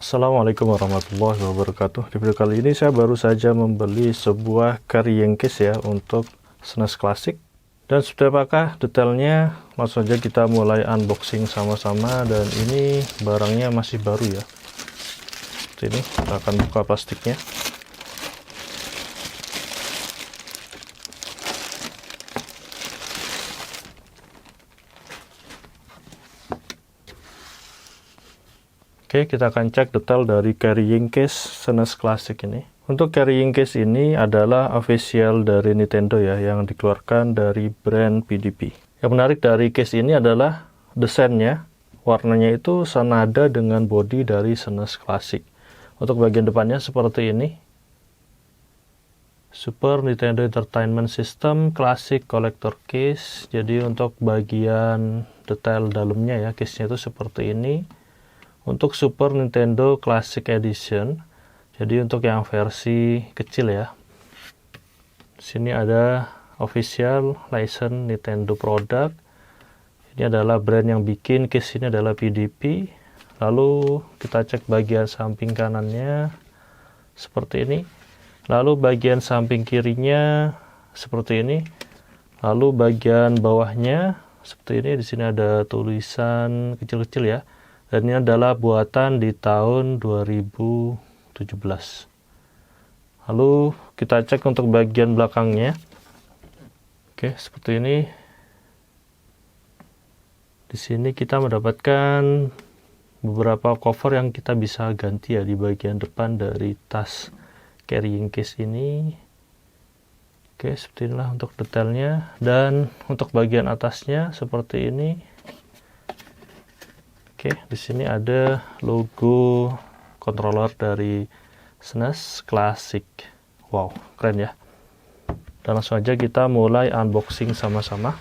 Assalamualaikum warahmatullahi wabarakatuh. Di video kali ini saya baru saja membeli sebuah carrying case ya untuk SNES Classic. Dan seperti apakah detailnya, langsung saja kita mulai unboxing sama-sama. Dan ini barangnya masih baru ya. Seperti ini, kita akan buka plastiknya. Oke, kita akan cek detail dari carrying case SNES Classic ini. Untuk carrying case ini adalah official dari Nintendo ya, yang dikeluarkan dari brand PDP. Yang menarik dari case ini adalah desainnya, warnanya itu senada dengan body dari SNES Classic. Untuk bagian depannya seperti ini. Super Nintendo Entertainment System Classic Collector Case. Jadi untuk bagian detail dalamnya ya, case-nya itu seperti ini. Untuk Super Nintendo Classic Edition, jadi untuk yang versi kecil ya. Di sini ada official license Nintendo product. Ini adalah brand yang bikin case ini adalah PDP. Lalu kita cek bagian samping kanannya seperti ini. Lalu bagian samping kirinya seperti ini. Lalu bagian bawahnya seperti ini. Di sini ada tulisan kecil-kecil ya. Dan ini adalah buatan di tahun 2017. Lalu kita cek untuk bagian belakangnya. Oke, seperti ini. Di sini kita mendapatkan beberapa cover yang kita bisa ganti ya di bagian depan dari tas carrying case ini. Oke, seperti inilah untuk detailnya. Dan untuk bagian atasnya seperti ini. Oke, di sini ada logo controller dari SNES Classic. Wow, keren ya. Dan langsung aja kita mulai unboxing sama-sama.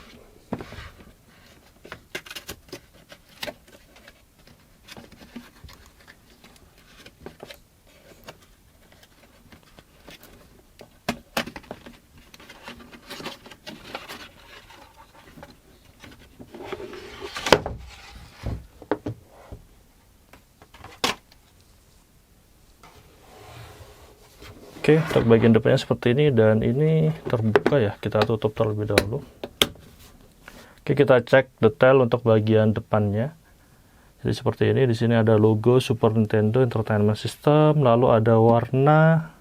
Oke, untuk bagian depannya seperti ini dan ini terbuka ya, kita tutup terlebih dahulu. Oke, kita cek detail untuk bagian depannya. Jadi seperti ini, di sini ada logo Super Nintendo Entertainment System, lalu ada warna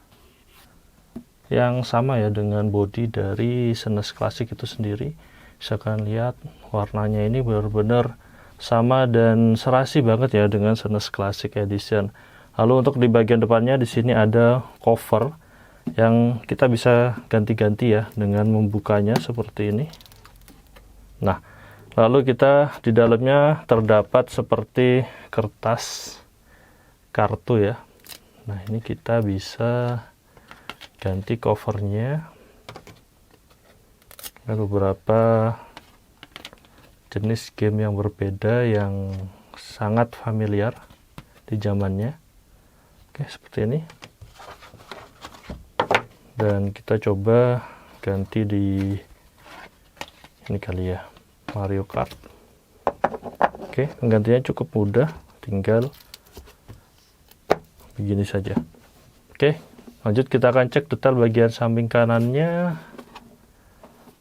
yang sama ya dengan body dari SNES Classic itu sendiri. Bisa kalian lihat warnanya ini benar-benar sama dan serasi banget ya dengan SNES Classic Edition. Lalu untuk di bagian depannya di sini ada cover yang kita bisa ganti-ganti ya dengan membukanya seperti ini. Nah, lalu kita di dalamnya terdapat seperti kertas kartu ya. Nah, ini kita bisa ganti covernya. Ada beberapa jenis game yang berbeda yang sangat familiar di zamannya. Oke, seperti ini. Dan kita coba ganti di ini kali ya, Mario Kart. Oke, penggantinya cukup mudah, tinggal begini saja. Oke, lanjut kita akan cek detail bagian samping kanannya.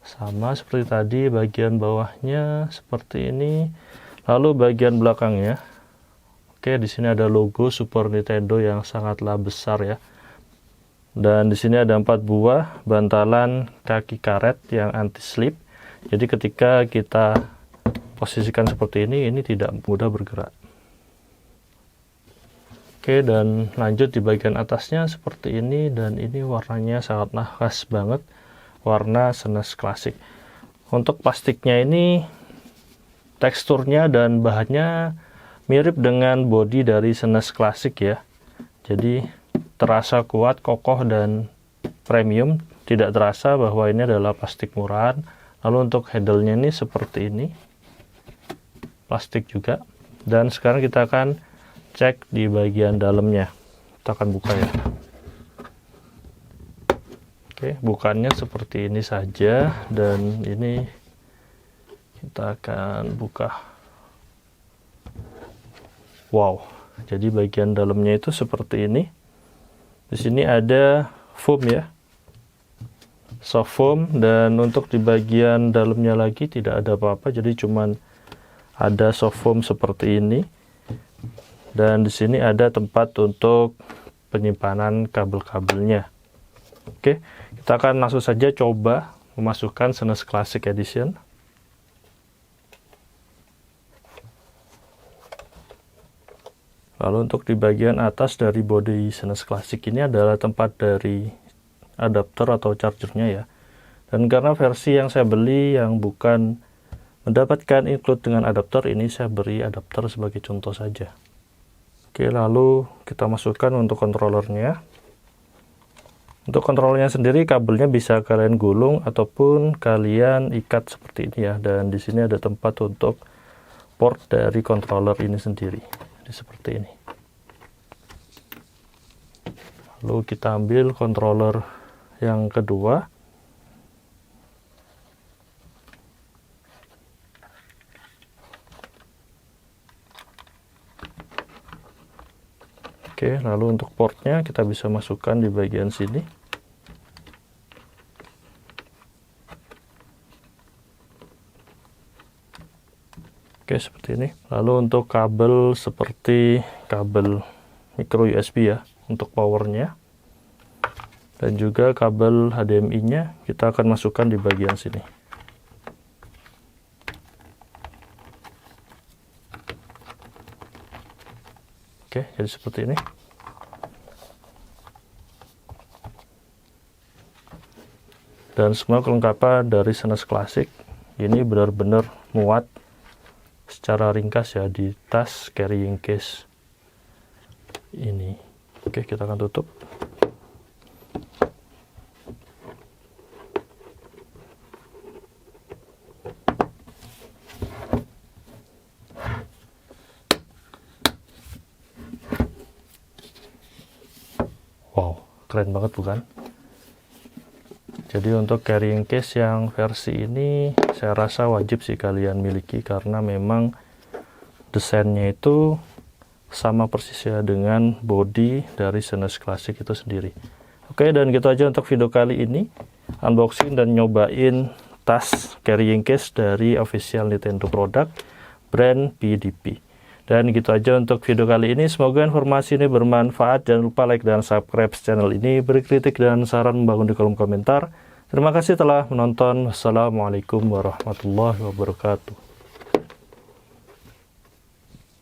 Sama seperti tadi, bagian bawahnya seperti ini. Lalu bagian belakangnya. Oke, di sini ada logo Super Nintendo yang sangatlah besar ya. Dan di sini ada 4 buah bantalan kaki karet yang anti-slip. Jadi ketika kita posisikan seperti ini tidak mudah bergerak. Oke, dan lanjut di bagian atasnya seperti ini. Dan ini warnanya sangatlah khas banget. Warna SNES Classic. Untuk plastiknya ini teksturnya dan bahannya mirip dengan body dari SNES Classic ya. Jadi terasa kuat, kokoh dan premium. Tidak terasa bahwa ini adalah plastik murahan. Lalu untuk handle-nya ini seperti ini. Plastik juga. Dan sekarang kita akan cek di bagian dalamnya. Kita akan buka ya. Oke, bukannya seperti ini saja. Dan ini kita akan buka. Wow, Jadi bagian dalamnya itu seperti ini. Di sini ada foam ya, soft foam, dan untuk di bagian dalamnya lagi tidak ada apa-apa, jadi cuman ada soft foam seperti ini. Dan di sini ada tempat untuk penyimpanan kabel-kabelnya. Oke, kita akan langsung saja coba memasukkan SNES Classic Edition. Lalu untuk di bagian atas dari bodi SNES Classic ini adalah tempat dari adapter atau chargernya ya. Dan karena versi yang saya beli yang bukan mendapatkan include dengan adapter, ini saya beri adapter sebagai contoh saja. Oke, lalu kita masukkan untuk controllernya. Untuk kontrolnya sendiri, kabelnya bisa kalian gulung ataupun kalian ikat seperti ini ya. Dan di sini ada tempat untuk port dari controller ini sendiri. Jadi seperti ini. Lalu kita ambil controller yang kedua. Oke, lalu untuk portnya kita bisa masukkan di bagian sini. Oke, seperti ini. Lalu untuk kabel seperti kabel micro USB ya, untuk powernya. Dan juga kabel HDMI-nya kita akan masukkan di bagian sini. Oke, jadi seperti ini. Dan semua kelengkapan dari SNES Classic ini benar-benar muat secara ringkas ya di tas carrying case ini. Oke, kita akan tutup. Wow, keren banget bukan? Jadi untuk carrying case yang versi ini saya rasa wajib sih kalian miliki, karena memang desainnya itu sama persis ya dengan body dari SNES Classic itu sendiri. Oke, dan gitu aja untuk video kali ini, unboxing dan nyobain tas carrying case dari official Nintendo product brand PDP. Dan gitu aja untuk video kali ini. Semoga informasi ini bermanfaat. Jangan lupa like dan subscribe channel ini. Beri kritik dan saran membangun di kolom komentar. Terima kasih telah menonton. Wassalamualaikum warahmatullahi wabarakatuh.